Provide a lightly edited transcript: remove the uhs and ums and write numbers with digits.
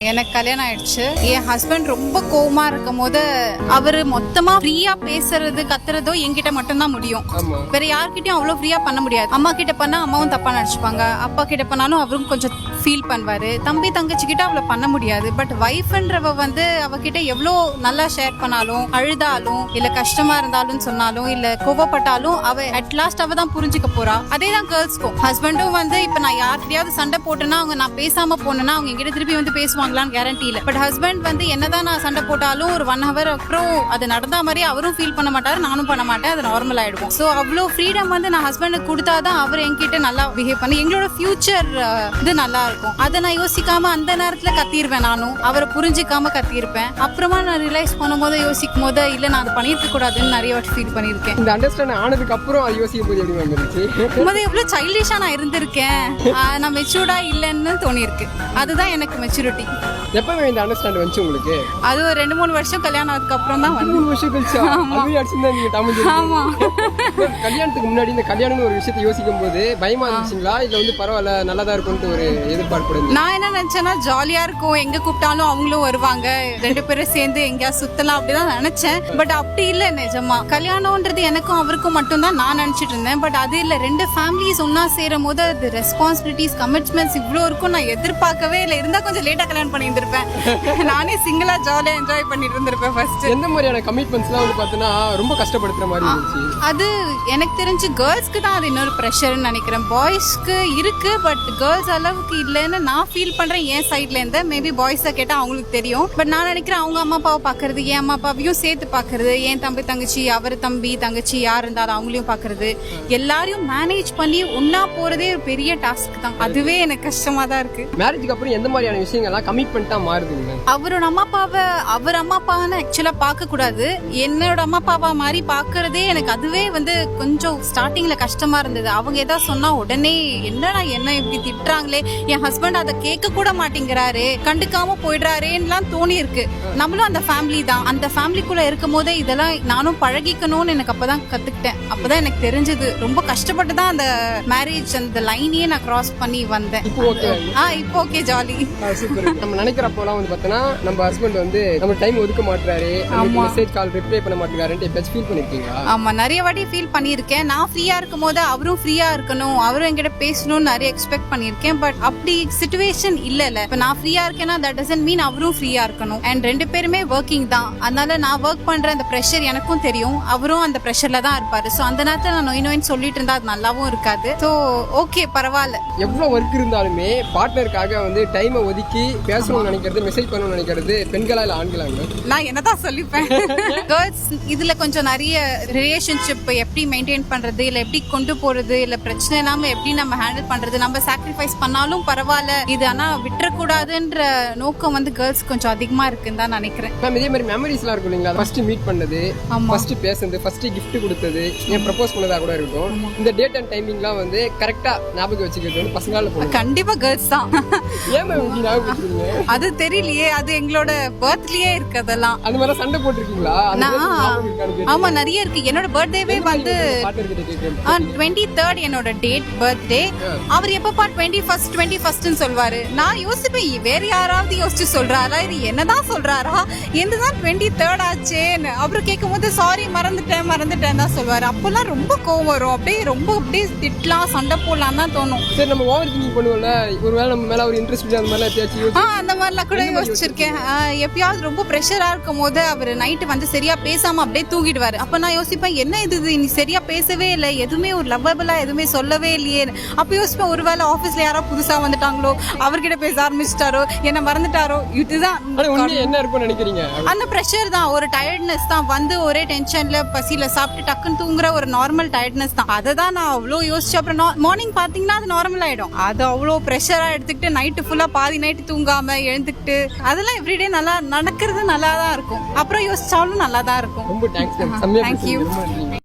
எனக்கு கல்யாணம் ஆயிடுச்சு. என் ஹஸ்பண்ட் ரொம்ப கோவமா இருக்கும் போது அவரு மொத்தமா ஃப்ரீயா பேசுறது கத்துறதோ என்கிட்ட மட்டும்தான் முடியும். வேற யார்கிட்டயும் அவ்வளவு ஃப்ரீயா பண்ண முடியாது. அம்மா கிட்ட பண்ணா அம்மாவும் தப்பா நினைச்சுப்பாங்க, அப்பா கிட்ட பண்ணாலும் அவரும் கொஞ்சம் ஃபீல் பண்ணுவாரு. தம்பி தங்கச்சி கிட்ட அவ்வளவு பண்ண முடியாது. பட் வைஃப்ன்றவ வந்து அவகிட்ட எவ்வளவு நல்லா ஷேர் பண்ணாலும், அழுதாலும் இல்ல கஷ்டமா இருந்தாலும் சொன்னாலும் இல்ல கோவப்பட்டாலும் அவ அட் லாஸ்ட் அவ தான் புரிஞ்சுக்க போறா. அதேதான் கேர்ள்ஸ்க்கும். ஹஸ்பண்டும் வந்து இப்ப நான் யார்கிட்டயாவது சண்டை போட்டேன்னா அவங்க நான் பேசாம போனேன்னா அவங்க எங்கிட்ட திருப்பி வந்து பேசுவாங்க கேரண்டி இல்ல. பட் ஹஸ்பண்ட் வந்து என்னதான் நான் சண்டை போட்டாலும் ஒரு 1 hour அப்புறம் அது நடந்த மாதிரி அவரும் ஃபீல் பண்ண மாட்டாரு, நானும் பண்ண மாட்டேன். அது நார்மல் ஆயிடும். சோ அவ்வளோ ஃப்ரீடம் வந்து நான் ஹஸ்பண்டுக்கு கொடுத்தாதான் அவர் என்கிட்ட நல்லா பிஹேவ் பண்ணி எங்களோட ஃபியூச்சர் இது நல்லா இருக்கும். அதை நான் யோசிக்காம அந்த நேரத்துல கத்திருவேன். நானும் அவரை புரிஞ்சிக்காம கத்திருப்பேன். அப்புறமா நான் ரியலைஸ் பண்ணும்போது யோசிக்கும் போது இல்ல நான் அதை பண்ணிருக்க கூடாதுன்னு நிறைய வாட்டி ஃபீல் பண்ணிருக்கேன். இந்த அண்டர்ஸ்டாண்ட் ஆனதுக்கு அப்புறம் அது யோசிக்கும் போது எப்படி வந்துருச்சு? முதல்ல எவ்வளவு சைல்டிஷா நான் இருந்திருக்கேன், நான் மெச்சூர்டா இல்லைன்னு தோணிருக்கு. அதுதான் எனக்கு மெச்சூரிட்டி. எப்பவே இந்த அண்டர்ஸ்டாண்ட் வந்துச்சு உங்களுக்கு? அது ஒரு 2-3 வருஷம் கல்யாணம் ஆனதுக்கு அப்புறம் தான் வந்து. 3 வருஷம் கழிச்சா? அதுவே அடிச்சுதான் நீங்க தமிழ். ஆமா. கல்யாணத்துக்கு முன்னாடி இந்த கல்யாணம்னு ஒரு விஷயத்தை யோசிக்கும் போது பயமா இருந்துச்சுங்களா, இல்ல வந்து பரவாயில்ல நல்லதா இருக்கும்னு ஒரு எதிர்பார்ப்பு? நான் என்ன நினைச்சேன்னா ஜாலியா இருக்கும், எங்க கூப்பிட்டாலும் அவங்களும் வருவாங்க, 2 பேரும் சேர்ந்து எங்கேயா சுத்தலாம் அப்படிதான் நினைச்சேன். பட் அப்படி இல்ல. நிஜமா கல்யாணம்ன்றது எனக்கும் அவருக்கும் மட்டும் தான் நான் நினைச்சிட்டு இருந்தேன். பட் அது இல்ல, 2 ஃபேமிலிஸ் ஒன்னா சேரும் போது அது ரெஸ்பான்சிபிலிட்டிஸ் கமிட்மெண்ட்ஸ் இவ்வளவு இருக்கும் நான் எதிர்பார்க்கவே இல்லை. இருந்தா கொஞ்சம் லேட்டா கல்யாணம் பண்ணி இருந்திருப்பேன். நானே சிங்கிளா ஜாலியா என்ஜாய் பண்ணிட்டு இருந்திருப்பேன். ஃபர்ஸ்ட் எந்த மாதிரியான கமிட்மெண்ட்ஸ்லாம் வந்து பார்த்தீங்கன்னா ரொம்ப கஷ்டப்படுத்துற மாதிரி இருந்துச்சு? அது எனக்கு தெரிஞ்சு கேர்ள்ஸ்க்கு தான் அது இன்னொரு ப்ரெஷர்னு நினைக்கிறேன். பாய்ஸ்க்கு இருக்கு, பட் கேர்ள்ஸ் அளவுக்கு இல்லைன்னு நான் ஃபீல் பண்றேன் என் சைட்ல இருந்து. மேபி பாய்ஸை கேட்டா அவங்களுக்கு தெரியும். பட் நான் நினைக்கிறேன் அவங்க அம்மா அப்பாவை பாக்குறது, என் அம்மா அப்பாவையும் சேர்த்து பாக்குறது, என் தம்பி தங்கச்சி, அவர் தம்பி தங்கச்சி யார் இருந்தாலும் அவங்களையும் பாக்குறது, எல்லாரையும் மேனேஜ் பண்ணி ஒன்னா போறதே ஒரு பெரிய டாஸ்க் தான். அதுவே எனக்கு கஷ்டமா தான் இருக்கு. மேரேஜ்க்கு அப்புறம் எந்த மாதிரியான விஷயங்கள்லாம் கமிட்மெண்டா மாறுதுங்க? அவரோட அம்மா அப்பாவை அவர் அம்மா அப்பான்னு ஆக்சுவலா பார்க்க கூடாது, என்னோட அம்மா அப்பாவா மாதிரி பாக்குறதே எனக்கு அதுவே வந்து கொஞ்சம் ஸ்டார்டிங்ல கஷ்டமா இருந்தது. அவங்க ஏதாவது சொன்னா உடனே என்னடா என்ன இப்படி திட்டுறாங்களே, என் ஹஸ்பண்ட் அதை கேட்க கூட மாட்டேங்கிறாரு, கண்டுக்காம போயிடுறாருலாம் தோணி இருக்கு. நம்மளும் அந்த ஃபேமிலி தான். அந்த ஃபேமிலிக்குள்ள இருக்கும் போதே இதெல்லாம் நானும் பழகிக்கணும்னு எனக்கு அப்பதான் கத்துக்கிட்டேன். அப்பதான் எனக்கு தெரிஞ்சது ரொம்ப கஷ்டப்பட்டு தான் அந்த மேரேஜ் அந்த லைனையே நான் கிராஸ் பண்ணி வந்தேன். இப்போ ஓகே ஜாலி. நம்ம நினைக்கிறப்போலாம் வந்து பார்த்தோன்னா நம்ம ஹஸ்பண்ட் வந்து நம்ம டைம் ஒதுக்க மாட்டாரு, மெசேஜ் கால் ரிப்ளை பண்ண மாட்டேங்கிறாருன்னு எப்பயாச்சும் ஃபீல் பண்ணிருக்கீங்களா? ஆமா, நிறைய வாட்டி ஃபீல் பண்ணியிருக்கேன். நான் ஃப்ரீயா இருக்கும் போது அவரும் ஃப்ரீயா இருக்கணும், அவரும் என்கிட்ட பேசணும்னு நிறைய எக்ஸ்பெக்ட் பண்ணியிருக்கேன். பட் அப்படி சிச்சுவேஷன் இல்ல. இப்ப நான் ஃப்ரீயா இருக்கேன்னா தட் டசன்ட் மீன் அவரும் ஃப்ரீயா இருக்கணும். அண்ட் 2 பேருமே ஒர்க்கிங் தான். அதனால நான் ஒர்க் பண்ற அந்த ப்ரெஷர் எனக்கும் தெரியும், அவரும் அந்த ப்ரெஷர்ல தான் இருப்பாரு. சோ அந்த நேரத்துல நான் நோய் சொல்லிட்டு இருந்தா அது நல்லாவும் இருக்காது. சோ ஓகே பரவாயில்ல. எவ்வளவு ஒர்க் இருந்தாலுமே பார்ட்னருக்காக வந்து டைமை ஒதுக்கி பேசணும்னு நினைக்கிறது, மெசேஜ் பண்ணணும்னு நினைக்கிறது பெண்களா இல்ல ஆண்களாங்க? நான் என்னதான் சொல்லிப்பேன். கேர்ள்ஸ் இதுல கொஞ்சம் நிறைய ரிலேஷன்ஷிப் எப்படி மெயின்டைன் பண்றது, இல்ல எப்படி கொண்டு போறது, இல்ல பிரச்சனை இல்லாம எப்படி நம்ம ஹேண்டில் பண்றது, நம்ம சாக்ரிஃபைஸ் பண்ணாலும் பரவாயில்ல இது ஆனா விட்டுறக்கூடாதுன்ற நோக்கம் வந்து கேர்ள்ஸ் கொஞ்சம் அதிகமா இருக்குன்னு தான் நினைக்கிறேன். இதே மாதிரி மெமரிஸ் எல்லாம் இருக்கும் இல்லைங்களா? ஃபர்ஸ்ட் மீட் பண்ணது, ஃபர்ஸ்ட் பேசுறது, ஃபர்ஸ்ட் கிஃப்ட் கொடுத்தது, ஏன் ப்ரப்போஸ் பண்ணதா கூட இருக்கும். இந்த டேட் அண்ட் டைமிங்லாம் வந்து கரெக்டா ஞாபகம் வச்சுக்கிறது வந்து பசங்களால போகும். கண்டிப்பா கேர்ள்ஸ் தான். ஏன் ஞாபகம் வச்சுக்கீங்க? அது தெரியலையே, அது எங்களோட பர்த்லயே இருக்கு. அதெல்லாம் அந்த மாதிரி சண்டை போட்டுருக்கீங்களா? ஆமா நிறைய இருக்கு. என்னோட பர்த்டேவே வந்து 23rd என்னோட டேட் பர்த்டே. அவர் எப்பப்பா 21st சொல்வாரு. நான் யோசிப்பேன் வேற யாராவது யோசிச்சு சொல்றாரா, இது என்னதான் சொல்றாரா, என்னதான் 23rd ஆச்சேன்னு. அப்புறம் கேட்கும் போது சாரி மறந்துட்டேன் தான் சொல்வாரு. அப்பெல்லாம் ரொம்ப கோவம் வரும். அப்படியே ரொம்ப அப்படியே திட்டலாம், சண்டை போடலாம் தான் தோணும். சரி, நம்ம ஓவர் திங்கிங் பண்ணுவோம்ல, ஒருவேளை நம்ம மேல ஒரு இன்ட்ரெஸ்ட் அந்த மாதிரி அந்த மாதிரிலாம் கூட யோசிச்சிருக்கேன். எப்பயாவது ரொம்ப ப்ரெஷரா இருக்கும் போது அவர் நைட்டு வந்து சரியா பேசாம அப்படியே தூங்கிடுவாரு. அப்ப நான் யோசிப்பேன் என்ன இது நீ சரியா பேசவே இல்லை, எதுவுமே ஒரு லவ்வபிளா எதுவுமே சொல்லவே இல்லையே. அப்ப யோசிப்பேன் ஒருவேளை ஆபீஸ்ல யாரோ புதுசா வந்துட்டாங்களோ, அவர்கிட்ட பேச ஆரம்பிச்சிட்டாரோ, என்ன மறந்துட்டாரோ. இதுதான் என்ன இருக்கும் நினைக்கிறீங்க? அந்த ப்ரெஷர் தான், ஒரு டயர்ட்னஸ் தான். வந்து ஒரே டென்ஷன்ல பசியில சாப்பிட்டு டக்குன்னு தூங்குற ஒரு நார்மல் டயர்ட்னஸ் தான். அதை தான் நான் அவ்வளோ யோசிச்சு அப்புறம் மார்னிங் பாத்தீங்கன்னா அது நார்மல் ஆயிடும். அது அவ்வளோ ப்ரெஷரா எடுத்துக்கிட்டு நைட்டு ஃபுல்லா பாதி நைட்டு தூங்காம எழுந்துக்கிட்டு அதெல்லாம் எவ்ரிடே நல்லா நடக்கிறது நல்லா தான் இருக்கும். அப்புறம் யோசிச்சாலும் நல்லா தான் இருக்கும். ரொம்ப தேங்க்ஸ். தேங்க்யூ.